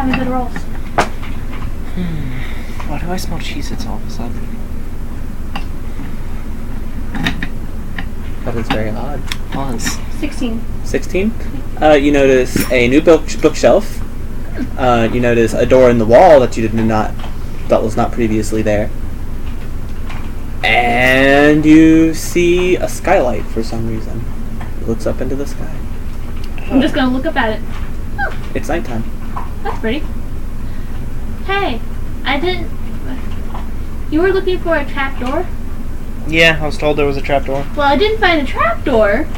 having good rolls. Why do I smell Cheez-Its all of a sudden? That is very odd. Pause. 16. 16. You notice a new bookshelf. You notice a door in the wall that that was not previously there. And you see a skylight for some reason. It looks up into the sky. I'm just gonna look up at it. Oh, It's nighttime. that's pretty. Hey, I didn't... You were looking for a trapdoor? Yeah, I was told there was a trapdoor. Well, I didn't find a trapdoor,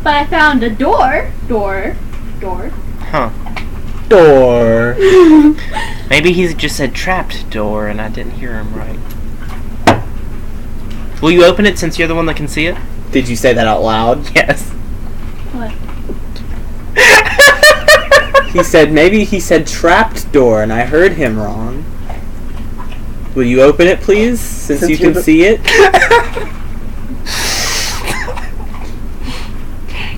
but I found a door. Door. Huh. Door. Maybe he just said trapped door and I didn't hear him right. Will you open it since you're the one that can see it? Did you say that out loud? Yes. What? Maybe he said trapped door and I heard him wrong. Will you open it, please, since you can see it?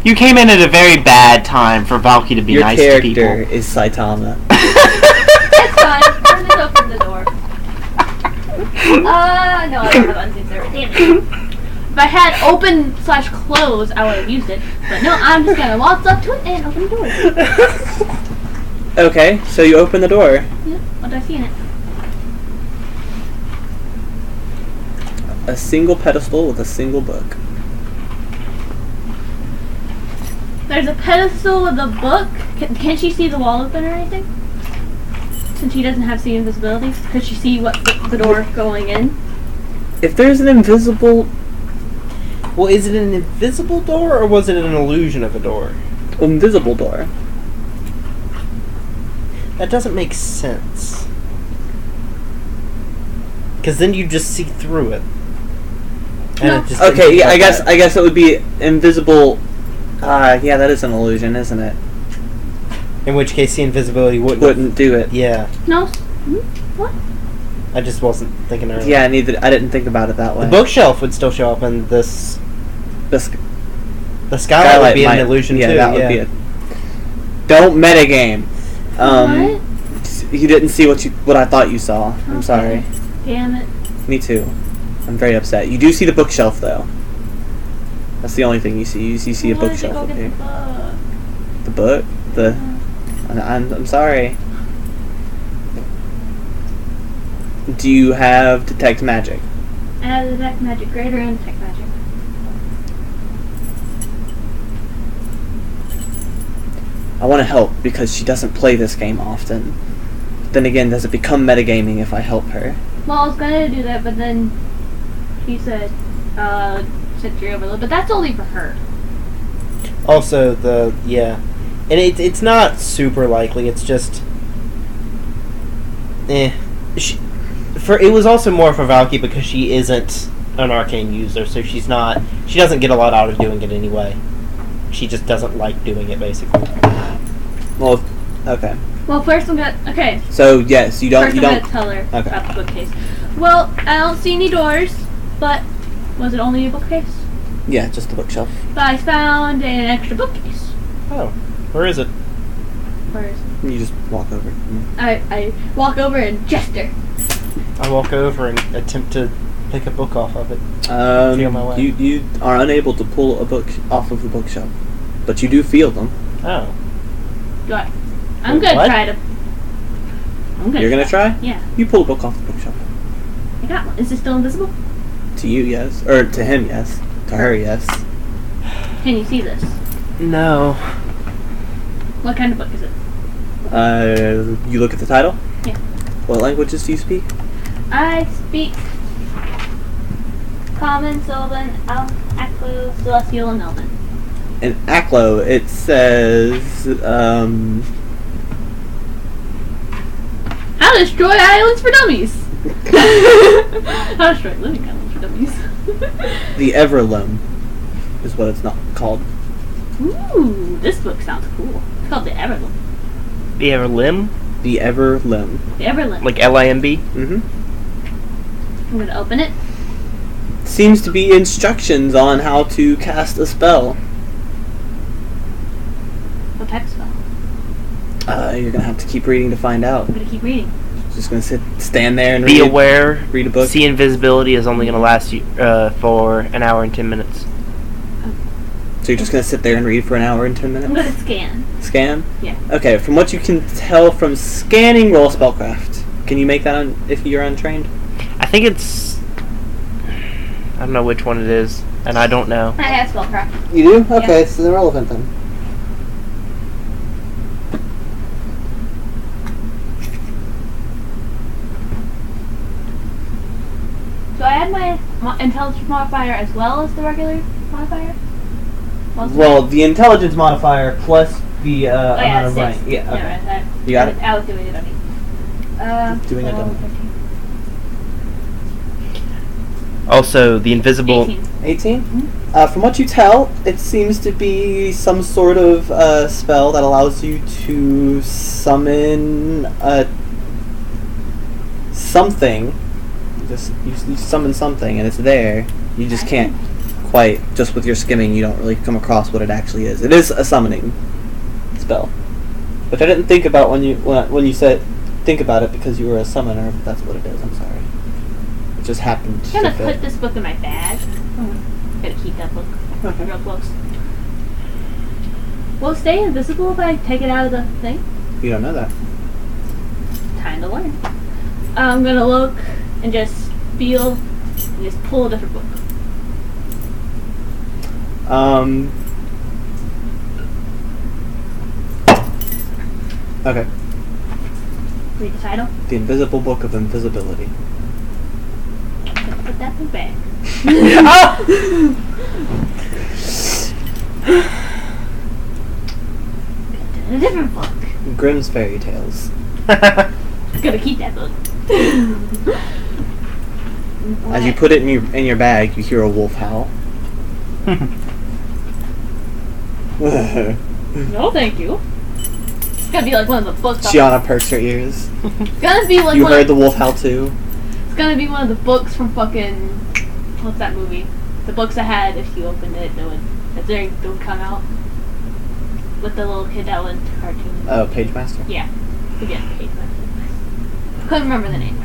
You came in at a very bad time for Valky to be Your nice to people. character is Saitama. It's fine. I'm just open the door. No, I don't have unseen server. Damn it. If I had open/close, I would have used it. But no, I'm just gonna walk up to it and open the door. Okay, so you open the door. Yeah, what do I see in it? A single pedestal with a single book. There's a pedestal with a book. Can't she see the wall open or anything? Since she doesn't have see invisibility, could she see what the door going in? If there's an invisible... Well, is it an invisible door or was it an illusion of a door? Invisible door. That doesn't make sense. Because then you just see through it. And No. it just Okay, yeah, like I guess it would be invisible... yeah, that is an illusion, isn't it? in which case the invisibility Wouldn't do it. Yeah. No. What? I just wasn't thinking earlier. Yeah, neither. I didn't think about it that way. The bookshelf would still show up and this... The The skylight would be might, an illusion yeah, too. That would be it. Don't metagame. What? You didn't see what I thought you saw. I'm Okay. sorry. Damn it. Me too. I'm very upset. You do see the bookshelf though. That's the only thing you see. You see a Why did you bookshelf go up get here. the book? The book? I'm sorry. Do you have detect magic? I have detect magic greater and detect magic. I want to help because she doesn't play this game often. Then again, does it become metagaming if I help her? Well, I was gonna do that, but then she said, sensory overload, but that's only for her. Also, and it's not super likely. It's just, it was also more for Valky because she isn't an arcane user, so she doesn't get a lot out of doing it anyway. She just doesn't like doing it, basically. Well, okay. Well, first I'm gonna. Okay. So yes, you don't. First I'm gonna tell her about the bookcase. Well, I don't see any doors, but was it only a bookcase? Yeah, just the bookshelf. But I found an extra bookcase. Oh, where is it? Where is it? You just walk over. I walk over and gesture. I walk over and attempt to pick a book off of it. Feel my way. You are unable to pull a book off of the bookshelf, but you do feel them. Oh. What? I'm gonna What? try to. You're gonna try? Yeah. You pull a book off the bookshelf. I got one. Is it still invisible? To you, yes, or to him, yes. To her, yes. Can you see this? No. What kind of book is it? You look at the title? Yeah. What languages do you speak? I speak Common, Sylvan, Aklo, Celestial, and Elven. In Aklo, it says, How to destroy islands for dummies! How to destroy living islands for dummies. the Everloam is what it's not called. Ooh, this book sounds cool. It's called the Everloam. The Everlimb? The Everloam. The Everloam. Like Limb? Mm-hmm. I'm gonna open it. Seems to be instructions on how to cast a spell. What type of spell? You're gonna have to keep reading to find out. I'm gonna keep reading. Just gonna stand there and Be aware. read a book. See invisibility is only going to last you for an hour and 10 minutes. So you're just gonna sit there and read for an hour and 10 minutes? I'm gonna scan. Scan? Yeah. Okay, from what you can tell from scanning, roll spellcraft. Can you make that if you're untrained? I think it's... I don't know which one it is, and I don't know. I have spellcraft. You do? Okay, Yeah. it's irrelevant then. So I add my intelligence modifier as well as the regular modifier? Well, the intelligence modifier plus the amount of 6. rank. Yeah, okay. No, You got it? Allocated on me. Doing a demo. Also, the invisible... 18. 18? Mm-hmm. From what you tell, it seems to be some sort of spell that allows you to summon something. You summon something, and it's there. You just can't quite, just with your skimming, you don't really come across what it actually is. It is a summoning spell, which I didn't think about when you said think about it because you were a summoner. But that's what it is. I'm sorry. It just happened. I'm gonna put this book in my bag. Gotta keep that book real close. Will it stay invisible if I take it out of the thing? You don't know that. Time to learn. I'm gonna look and just feel and just pull a different book. Okay. Read the title. The Invisible Book of Invisibility. Gonna put that in the bag. A different book. Grimm's Fairy Tales. Gonna keep that book. As you put it in your bag, you hear a wolf howl. No, thank you. It's gonna be like one of the books. Gianna perks her ears. It's gonna be like You heard the wolf howl too? It's gonna be one of the books from fucking what's that movie? The books I had. If you opened it, it would come out with the little kid that went to cartoon. Oh, Page Master? Yeah, forget Page Master. Couldn't remember the name.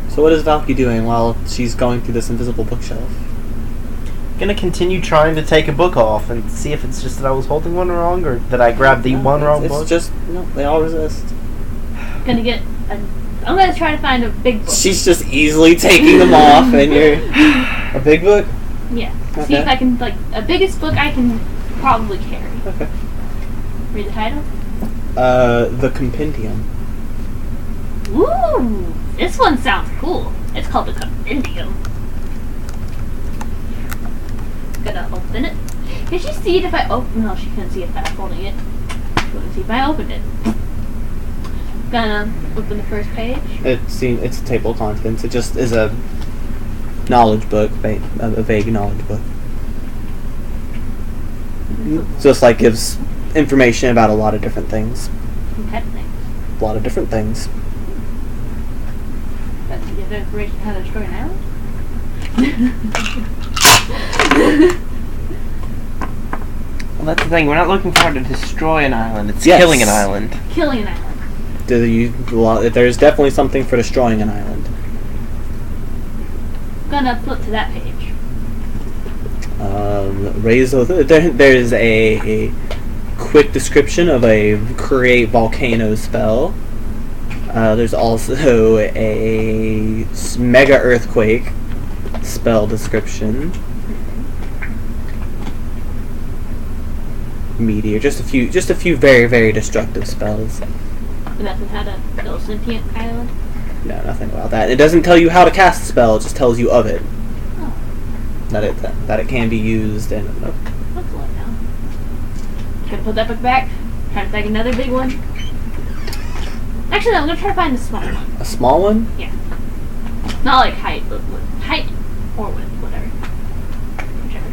So what is Valky doing while she's going through this invisible bookshelf? Gonna continue trying to take a book off and see if it's just that I was holding one wrong or that I grabbed the one wrong book. It's just, no, they all resist. I'm gonna try to find a big book. She's just easily taking them off and you're... A big book? Yeah. Okay. See if I can, a biggest book I can probably carry. Okay. Read the title? The Compendium. Ooh, this one sounds cool. It's called the Compendium. Gonna open it. Can she see it if I open? No, she can't see it if I'm holding it. She's gonna see if I opened it. Gonna open the first page. It's a table of contents. It just is a knowledge book, a vague knowledge book. Just gives information about a lot of different things. What type of thing? A lot of different things. That's to give information how to destroy an island? Well, that's the thing. We're not looking for to destroy an island. It's Yes. killing an island. Killing an island. There's definitely something for destroying an island. Gonna flip to that page. There's a quick description of a create volcano spell. There's also a mega earthquake spell description. Meteor, just a few very, very destructive spells. Nothing how to build a sentient island. No, nothing about that. It doesn't tell you how to cast a spell, it just tells you of it. Oh, That it can be used and that's a lot now. Gonna put that book back. Try to find another big one. Actually, no, I'm gonna try to find the small one. a small one? Yeah. Not like height, but height or width, whatever. Whichever.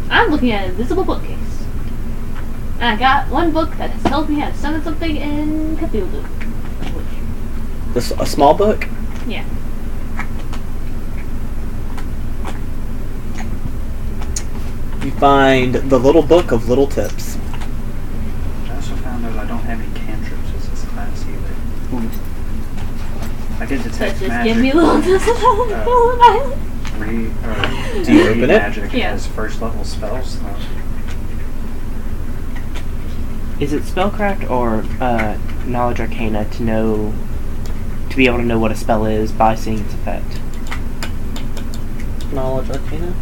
I'm looking at an invisible bookcase. And I got one book that tells me how to summon something in Cthulhu. A small book? Yeah. You find the little book of little tips. I also found out I don't have any cantrips as this class either. I did So detect just magic. give me little Do you open it? Magic Yeah. as first level spells. Is it spellcraft or knowledge arcana to be able to know what a spell is by seeing its effect? Knowledge Arcana?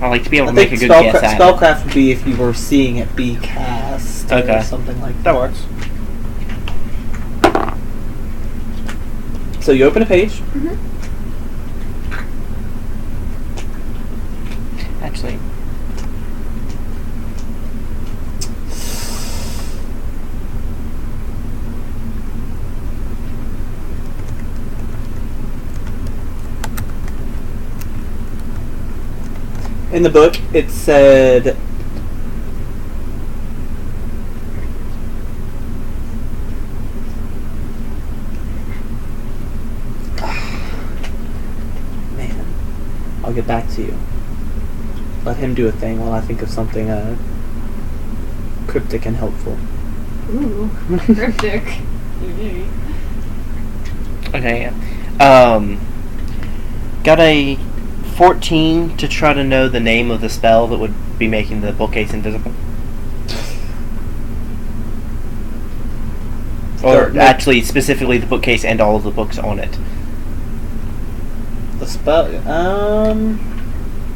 I like to be able I to think make a good guess at it. spellcraft would be if you were seeing it be cast Okay. or something like that. That works. So you open a page. Actually, In the book, it said... Man, I'll get back to you. Let him do a thing while I think of something cryptic and helpful. Ooh, cryptic. okay. Got a 14 to try to know the name of the spell that would be making the bookcase invisible. Or actually, specifically the bookcase and all of the books on it. The spell...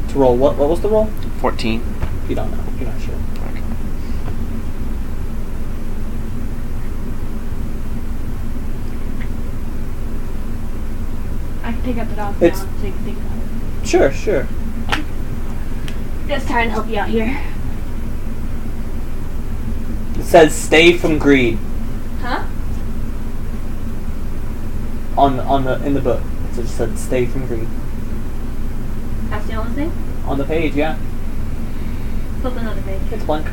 To roll what? What was the roll? 14. You don't know. You're not sure. Okay. I can take out the dog It's- now so you can think about it. Sure, sure. Just trying to help you out here. It says stay from greed Huh? in the book. It just said stay from greed. That's the only thing? On the page, yeah. Flip another page. It's blank.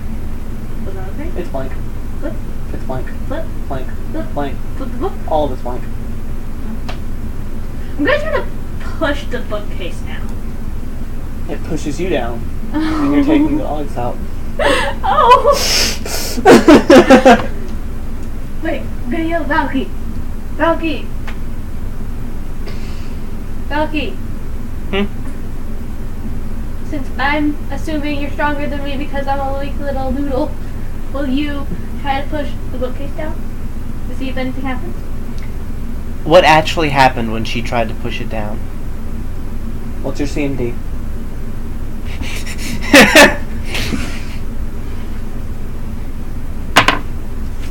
Flip another page. It's blank. Flip. It's blank. Flip. Blank. Flip. Blank. Flip the book. All of it's blank. I'm gonna try to push the bookcase now. It pushes you down, and you're taking the odds out. Oh! Wait, I'm gonna yell Valky. Valky. Valky. Since I'm assuming you're stronger than me because I'm a weak little noodle, will you try to push the bookcase down to see if anything happens? What actually happened when she tried to push it down? What's your CMD?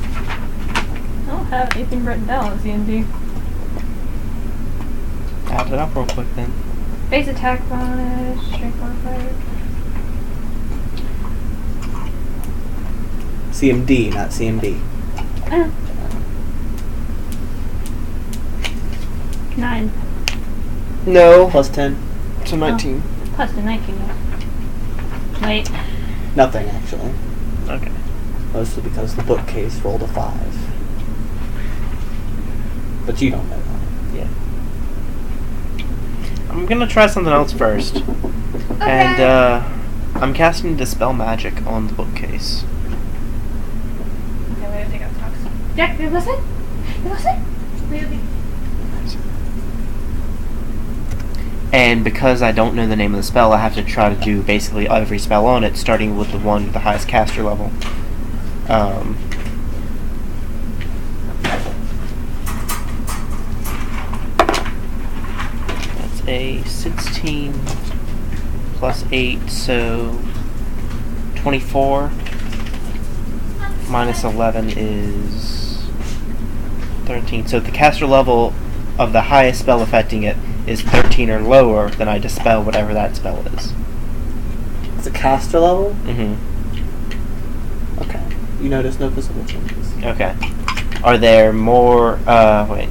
I don't have anything written down on CMD. Add it up real quick then. Base attack bonus, strength modifier. CMD, not CMD. 9. No. Plus 10. So 19. Plus the 19. Wait. Nothing, actually. Okay. Mostly because the bookcase rolled a 5. But you don't know that. Yeah. I'm gonna try something else first. Okay. And, I'm casting Dispel Magic on the bookcase. Okay, we gotta take out talks. Jack, you listen? You listen? And because I don't know the name of the spell, I have to try to do basically every spell on it, starting with the one with the highest caster level. That's a 16 plus 8, so 24. Minus 11 is 13. So the caster level of the highest spell affecting it is 13 or lower, then I dispel whatever that spell is. It's a caster level? Mm-hmm. Okay. You notice no visible changes. Okay. Are there more, wait.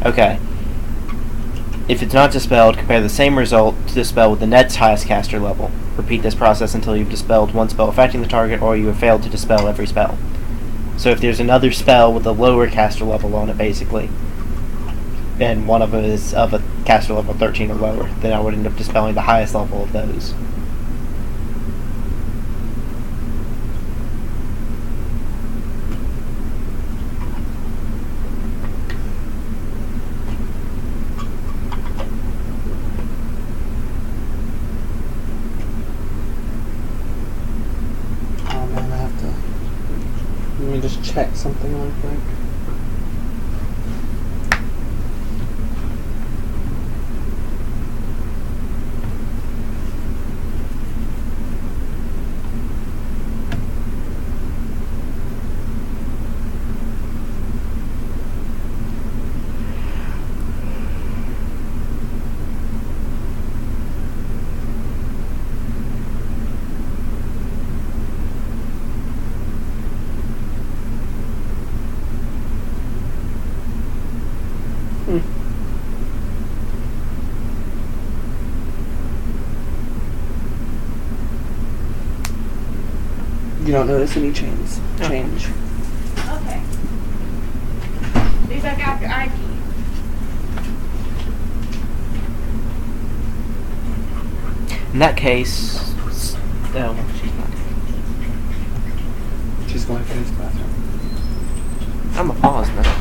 Okay. If it's not dispelled, compare the same result to the spell with the next highest caster level. Repeat this process until you've dispelled one spell affecting the target, or you have failed to dispel every spell. So if there's another spell with a lower caster level on it, basically, and one of them is of caster level 13 or lower. Then I would end up dispelling the highest level of those. Oh man, I have to. Let me just check something real quick. You don't notice any change. Okay. Be back after I pee. In that case, no, she's not. She's going to use the bathroom. I'm a pause now.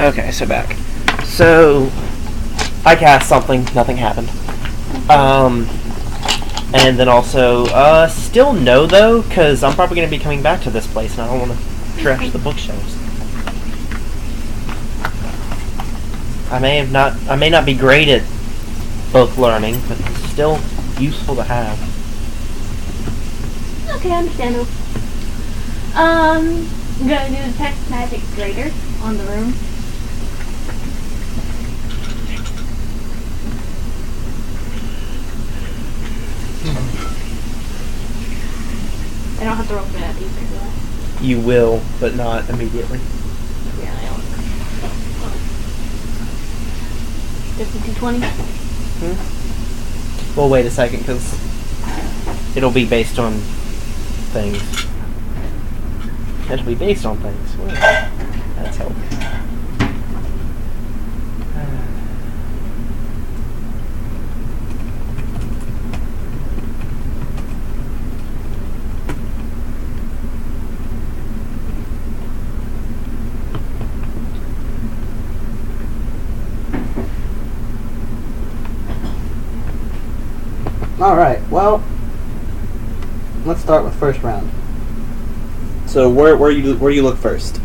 Okay, so back. So I cast something, nothing happened. And then also, still no though, because I'm probably going to be coming back to this place and I don't want to trash the bookshelves. I may not be great at book learning, but it's still useful to have. Okay, understandable. I'm gonna do detect magic greater on the room. I don't have to roll for that either, do I? You will, but not immediately. Yeah, I don't. Just a 220? Well, wait a second, because it'll be based on things. It'll be based on things. Well, that's helpful. Alright, well, let's start with first round. So where you look first?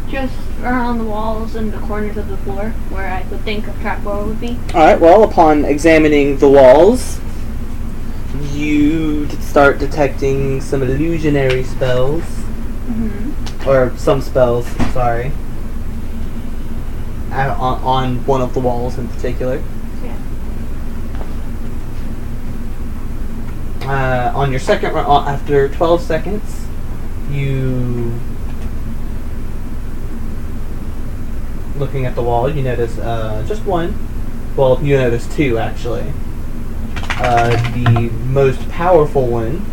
Just around the walls and the corners of the floor where I would think a trapdoor would be. Alright, well, upon examining the walls, you start detecting some illusionary spells. Mm-hmm. Or some spells, sorry. On one of the walls in particular. Yeah. On your second round, after 12 seconds, you... Looking at the wall, you notice just one. Well, you notice two, actually. The most powerful one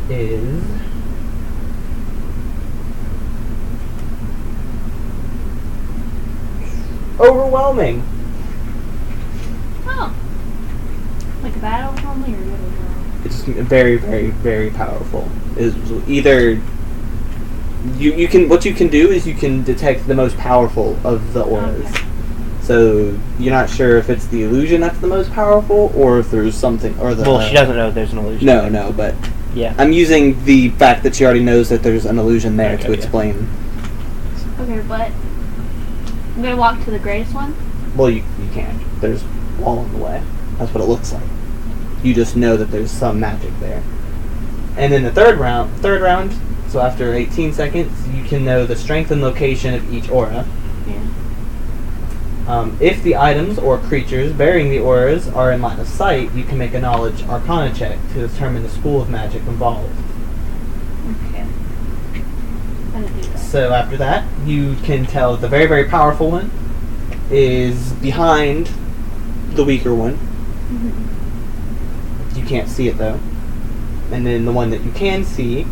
is... overwhelming. Oh. Like a battle only or middle round? It's very, very, very powerful. Is either you can what you can do is you can detect the most powerful of the auras. Okay. So you're not sure if it's the illusion that's the most powerful or if there's something or the. Well, she doesn't know there's an illusion. No, but yeah, I'm using the fact that she already knows that there's an illusion there Okay, to explain. Okay, but I'm gonna walk to the greatest one. Well, you can't. There's a wall in the way. That's what it looks like. You just know that there's some magic there. And then the third round, so after 18 seconds, you can know the strength and location of each aura. Yeah. If the items or creatures bearing the auras are in line of sight, you can make a knowledge arcana check to determine the school of magic involved. Okay. I'm gonna do that. So after that, you can tell the very, very powerful one is behind the weaker one. Mm-hmm. You can't see it though. And then the one that you can see,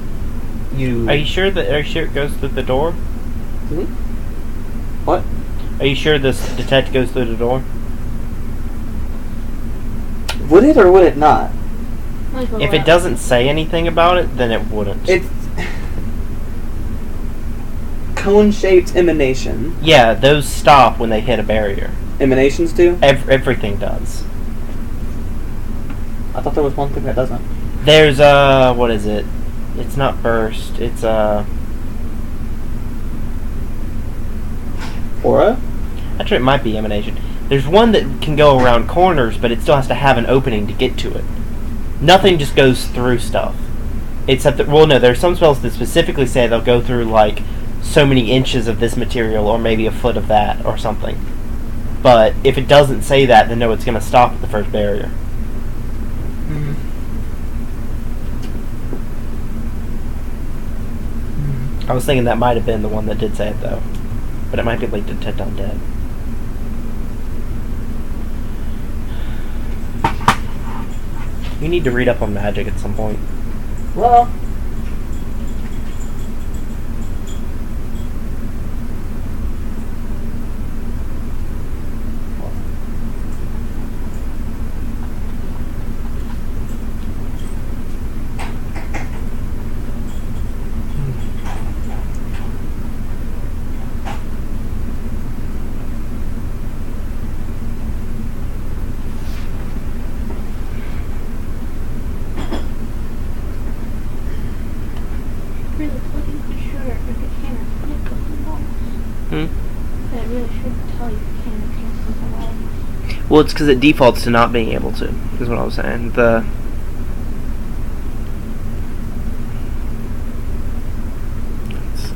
Are you sure it goes through the door? What? Are you sure this detect goes through the door? Would it or would it not? If it doesn't say anything about it, then it wouldn't. It's cone-shaped emanation. Yeah, those stop when they hit a barrier. Emanations do? Everything does. I thought there was one thing that doesn't. There's what is it? It's not burst. It's Aura? Actually, it might be emanation. There's one that can go around corners, but it still has to have an opening to get to it. Nothing just goes through stuff. Except that, well, no, there's some spells that specifically say they'll go through, like, so many inches of this material, or maybe a foot of that, or something. But if it doesn't say that, then no, it's going to stop at the first barrier. I was thinking that might have been the one that did say it, though. But it might be like Detect Undead. You need to read up on magic at some point. Well... Well, it's because it defaults to not being able to, is what I was saying. Let's see.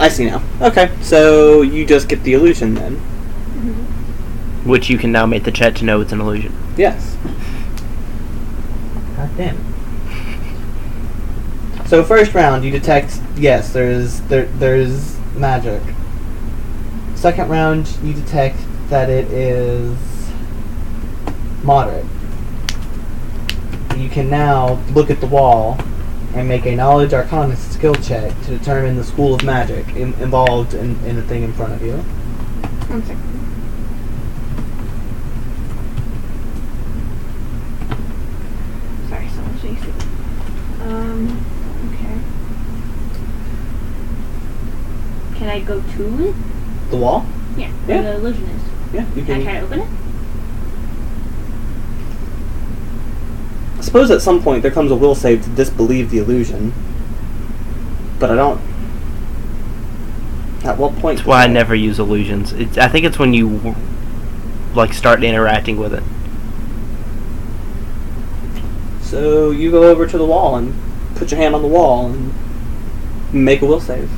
I see now. Okay, so you just get the illusion then. Which you can now make the chat to know it's an illusion. Yes. God damn it. So first round you detect, yes, there's magic. Second round you detect that it is moderate. You can now look at the wall and make a knowledge arcana skill check to determine the school of magic involved in the thing in front of you. 1 second. Sorry, someone's chasing. Okay. Can I go to it? The wall? Yeah, Yeah. where the illusion is. Yeah, you Can I can. try to open it? I suppose at some point there comes a will save to disbelieve the illusion. But I don't... At what point? That's why I never use illusions. I think it's when you like start interacting with it. So you go over to the wall and put your hand on the wall and make a will save.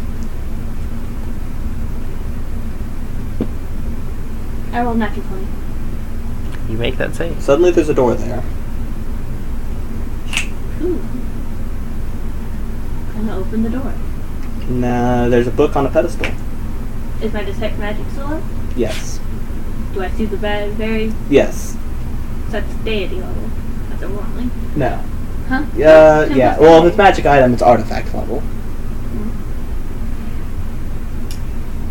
I rolled natural 20. You make that save. Suddenly there's a door there. Ooh. I'm gonna open the door. Nah, there's a book on a pedestal. Is my detect magic still up? Yes. Do I see the very... Yes. So that's deity level. That's a rolling. No. Huh? Yeah. Well, if it's magic item, it's artifact level.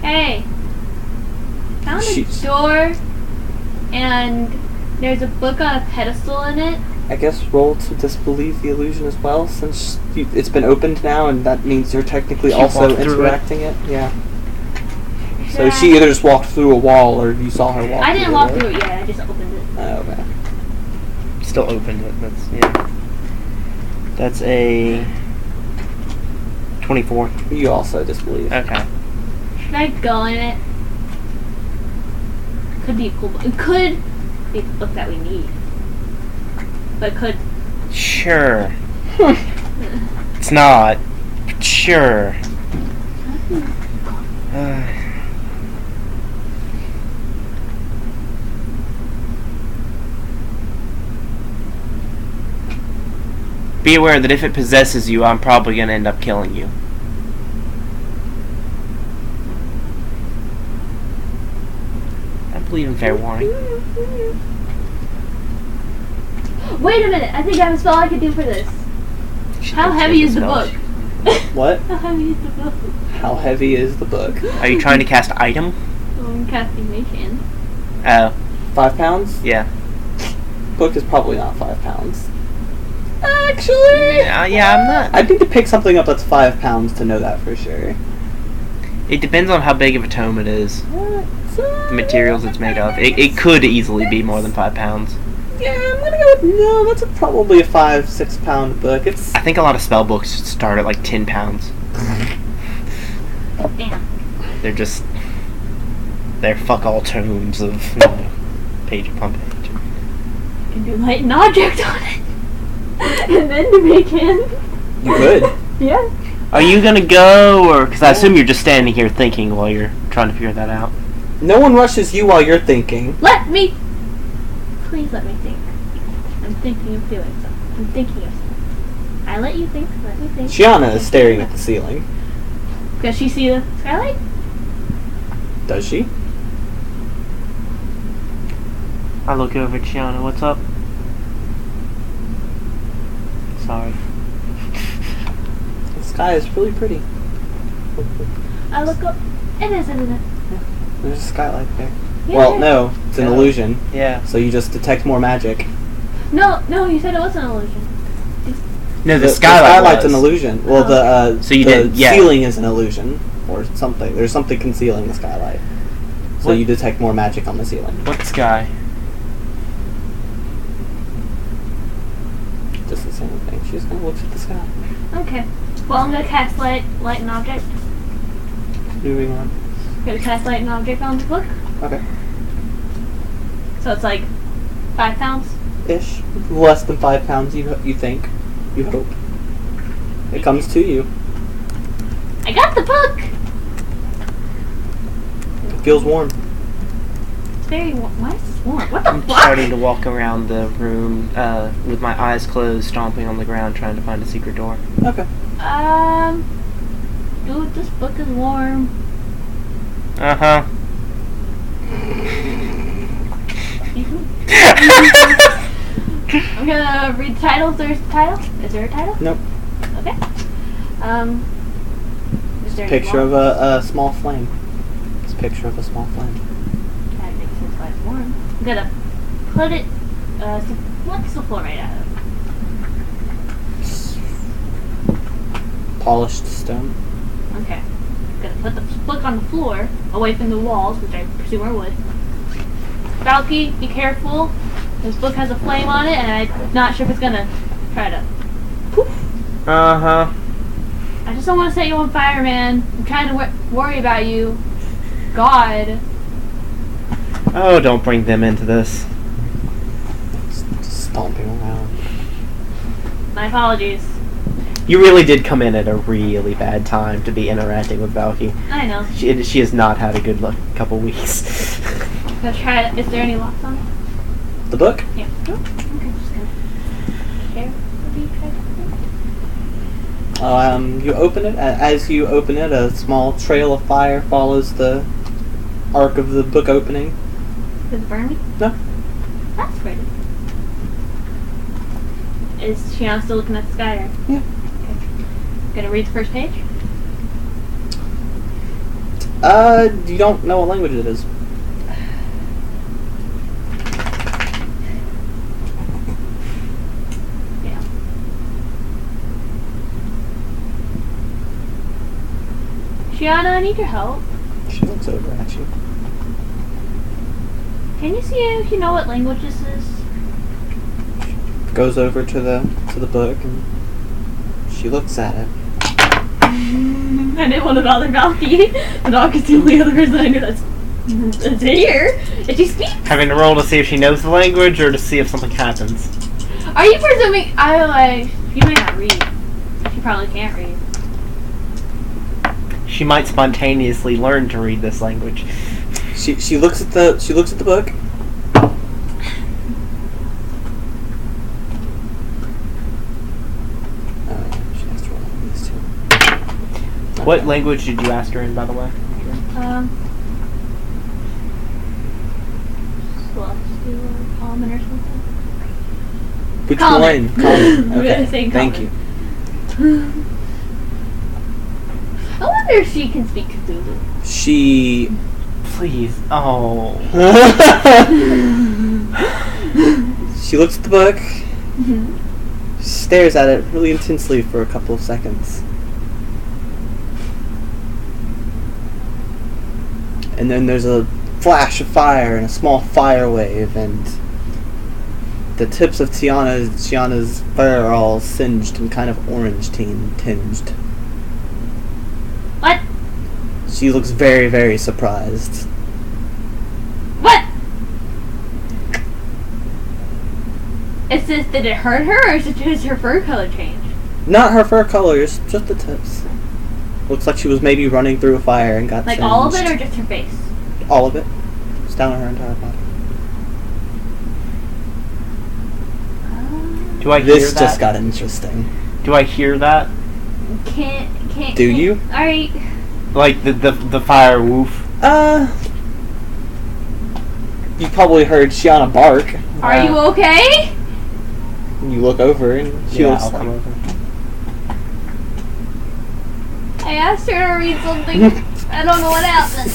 Hey! Found a Jeez. door, and there's a book on a pedestal in it. I guess roll to disbelieve the illusion as well, since it's been opened now, and that means you're technically She also walked through interacting it. Yeah. So Yeah. she either just walked through a wall, or you saw her walk. I didn't walk through it yet, I just opened it. Oh, okay. Still opened it. That's a 24. You also disbelieve. Okay. Should I go in it? Could be a cool book. It could be the book that we need. But it could. Sure. It's not. But sure. Be aware that if it possesses you, I'm probably going to end up killing you. believe in fair warning. Wait a minute, I think I have a spell I could do for this. How heavy is the book? What? How heavy is the book? How heavy is the book? Are you trying to cast item? I'm casting Mage Hand. Oh, 5 pounds? yeah. Book is probably not 5 pounds. Actually, Yeah, I'm not. I'd need to pick something up that's 5 pounds to know that for sure. It depends on how big of a tome it is. The materials it's made of. It could easily be more than 5 pounds. Yeah, I'm gonna go with no. That's probably a 5-6 pound book. It's I think a lot of spell books start at like 10 pounds. Damn. They're fuck all tomes of page upon page. You can do light an object on it. And then to Mage Hand. you could. Yeah. Are you gonna go, or because I assume you're just standing here thinking while you're trying to figure that out? No one rushes you while you're thinking. Let me. Please let me think. I'm thinking of doing something. I'm thinking of something. I let you think. Let me think. Shiana is staring at the ceiling. Does she see the skylight? Does she? I look over at Shiana. What's up? Sorry. The sky is really pretty. I look up. It is, isn't it? There's a skylight there. Yeah. Well, no, it's an No. illusion. Yeah. So you just detect more magic. No, you said it was an illusion. No, The skylight skylight's was. an illusion. Well, the So you the did- yeah. ceiling is an illusion or something. There's something concealing the skylight. So What? you detect more magic on the ceiling. What sky? Just the same thing. She just kind of looks at the sky. Okay. Well, I'm gonna cast light an object. Moving on. Gonna cast light an object on the book. Okay. So it's like 5 pounds. Ish. Less than 5 pounds. You think? You hope. It comes to you. I got the book. It feels warm. It's very warm. Why is this warm? What the I'm fuck? starting to walk around the room with my eyes closed, stomping on the ground, trying to find a secret door. Okay. Dude, this book is warm. Uh-huh. I'm gonna read the title. Is there a title? Is there a title? Nope. Okay. Is there Picture of a small flame. It's a picture of a small flame. That makes sense why it's warm. I'm gonna put it. What's the floor made out of? Polished stone. Okay. I'm gonna put the book on the floor, away from the walls, which I presume are wood. Valky, be careful. This book has a flame on it, and I'm not sure if it's gonna try to poof. Uh-huh. I just don't want to set you on fire, man. I'm trying to worry about you. God. Oh, don't bring them into this. Just stomping around. My apologies. You really did come in at a really bad time to be interacting with Valky. I know. She has not had a good couple weeks. Gonna try it. Is there any locks on it? The book? Yeah. Okay, just gonna carefully try to You open it. As you open it, a small trail of fire follows the arc of the book opening. Does it burn me? No. That's pretty. Is Shiana still looking at the sky? Right? Yeah. Okay. Gonna read the first page? You don't know what language it is. Yeah. Shiana, I need your help. She looks over at you. Can you see if you know what language this is? Goes over to the book and she looks at it. I didn't want to bother Valky. The dog is the only other person I know that's here. Did she speak? Having to roll to see if she knows the language or to see if something happens. Are you presuming you might not read. She probably can't read. She might spontaneously learn to read this language. She looks at the book. She has to roll on these two. What Okay. language did you ask her in, by the way? do common or something? Which Common. one? Common. We're Okay. gonna say Thank common. you. I wonder if she can speak Cthulhu. She. Please. Oh. She looks at the book, Mm-hmm. stares at it really intensely for a couple of seconds. And then there's a flash of fire and a small fire wave, and the tips of Tiana's fur are all singed and kind of orange tinged. What? She looks very, very surprised. What? Is this, did it hurt her, or is it just her fur color changed? Not her fur colors, just the tips. Looks like she was maybe running through a fire and got Like singed. all of it, or just her face? All of it. It's down her entire body. Do I hear This that? just got interesting. Do I hear that? Can't. Do you? Alright. Like the fire woof? You probably heard Shiana bark. Are you okay? You look over and she Yeah, looks I'll like... come over. I asked her to read something. I don't know what happened.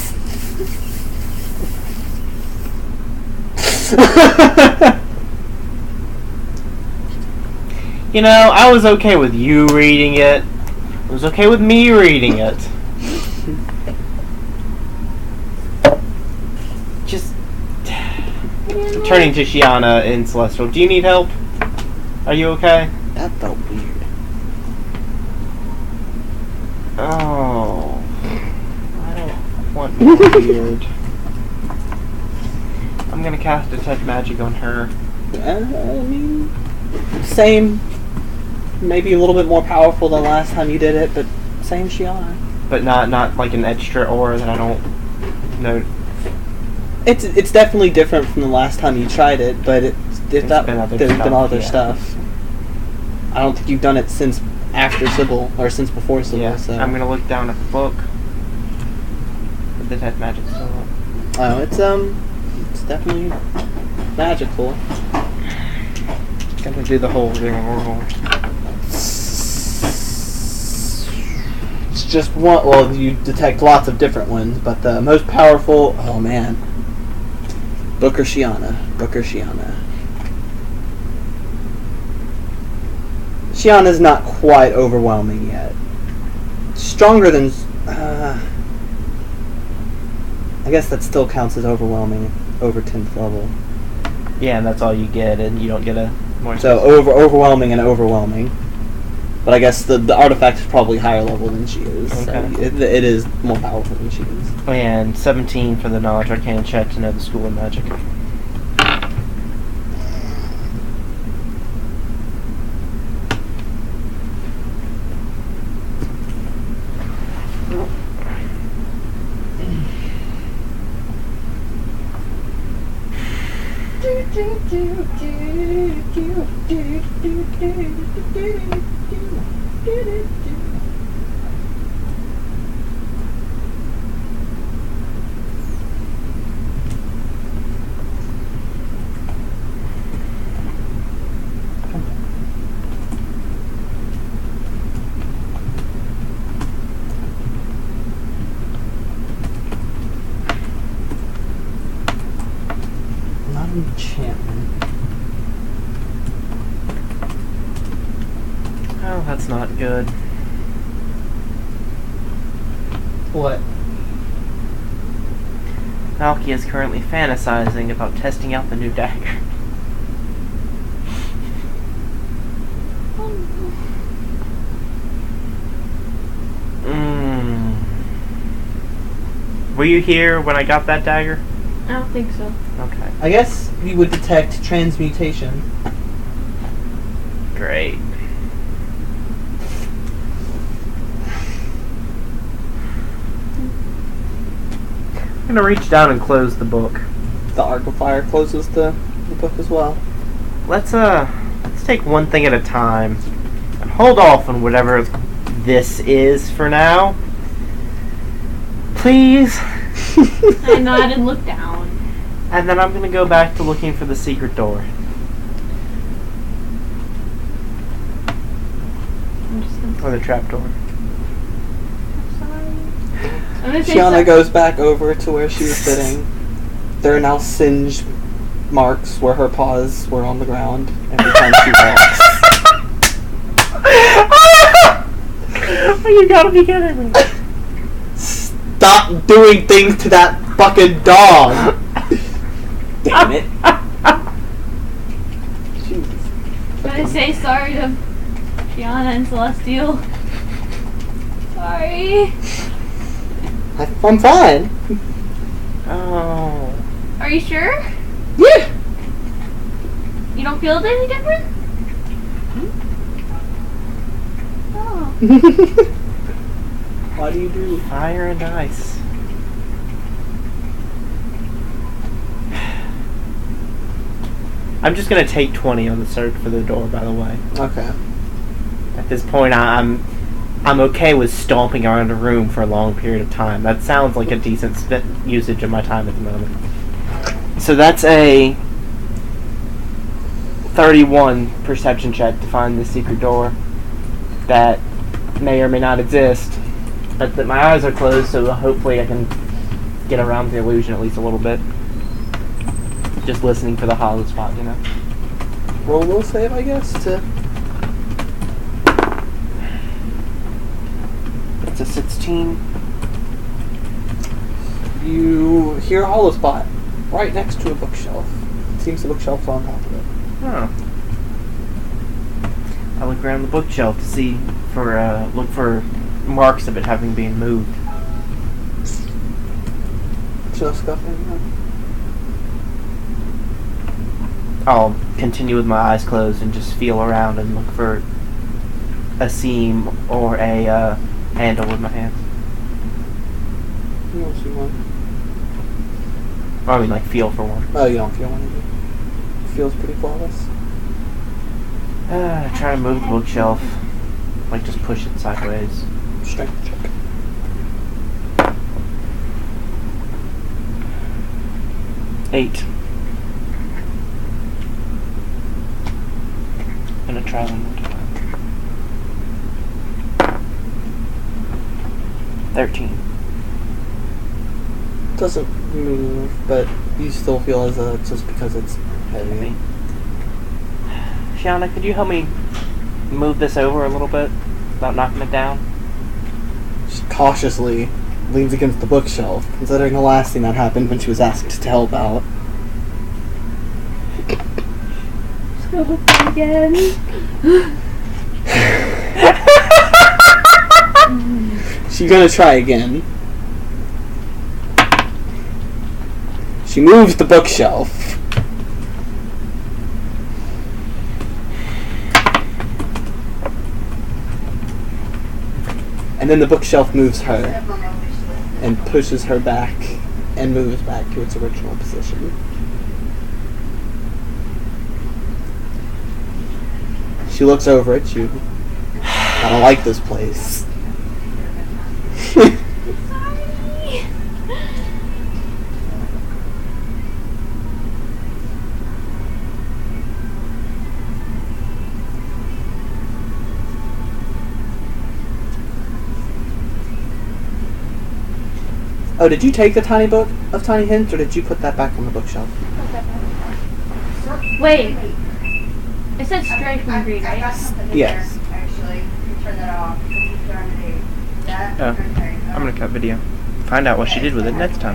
You know, I was okay with you reading it. It was okay with me reading it. Just turning to Shiana in Celestial. Do you need help? Are you okay? That felt weird. Oh. I don't want more weird. I'm gonna cast Detect Magic on her. I mean, same. Maybe a little bit more powerful than last time you did it, but same Shiana. But not like an extra aura that I don't know. It's definitely different from the last time you tried it, but there's been other yeah. stuff. I don't think you've done it since after Sybil, or since before Sybil, Yeah, so... I'm gonna look down at the book. The Detect Magic's still up. Oh, it's definitely magical. Gonna do the whole roll. It's just one. Well, you detect lots of different ones, but the most powerful. Oh man, Booker Shiana. Shiana's not quite overwhelming yet. Stronger than. I guess that still counts as overwhelming over 10th level. Yeah, and that's all you get, and you don't get a more. So overwhelming and overwhelming. But I guess the artifact is probably higher level than she is. Okay. So it is more powerful than she is. And 17 for the Knowledge Arcana check to know the School of Magic. Not an enchantment. Oh, that's not good. What? Malky is currently fantasizing about testing out the new dagger. Were you here when I got that dagger? I don't think so. Okay. I guess you would detect transmutation. Great. I'm gonna reach down and close the book. The Arc of Fire closes the book as well. Let's take one thing at a time and hold off on whatever this is for now. Please. I nod and look down. And then I'm gonna go back to looking for the secret door. I'm just gonna. Or the trap door. I'm gonna say Shiana sorry. goes back over to where she was sitting. There are now singed marks where her paws were on the ground every time she walks. Oh, you gotta be kidding me. Stop doing things to that fucking dog! Damn it. Jesus. I'm gonna say sorry to Gianna and Celestial. Sorry. I'm fine. Oh. Are you sure? Yeah. You don't feel any different? Oh. Why do you do it? Fire and ice. I'm just gonna take 20 on the search for the door, by the way. Okay. At this point, I'm okay with stomping around a room for a long period of time. That sounds like a decent usage of my time at the moment. So that's a 31 perception check to find the secret door that may or may not exist. But that my eyes are closed, so hopefully I can get around the illusion at least a little bit. Just listening for the hollow spot, you know. Roll a little save, I guess, to... It's a 16. You hear a hollow spot right next to a bookshelf. It seems the bookshelf's on top of it. Huh. I look around the bookshelf to see look for marks of it having been moved. No scuffing, huh? I'll continue with my eyes closed and just feel around and look for a seam or a handle with my hands. You don't see one. Or I mean, like, feel for one. Oh, you don't feel one either. It feels pretty flawless. Try to move the bookshelf. Like, just push it sideways. Strength check. Eight. Gonna try one more time. 13. Doesn't move, but you still feel as though it's just because it's heavy. Shiana, could you help me move this over a little bit without knocking it down? She cautiously leans against the bookshelf, considering the last thing that happened when she was asked to help out. So again. She's gonna try again. She moves the bookshelf. And then the bookshelf moves her and pushes her back and moves back to its original position. She looks over at you. I don't like this place. Sorry. Oh, did you take the tiny book of Tiny Hints, or did you put that back on the bookshelf? Wait. It said stray from green, right? Yes. Actually, turn that off. Oh, I'm gonna cut video. Find out what she did with it next time.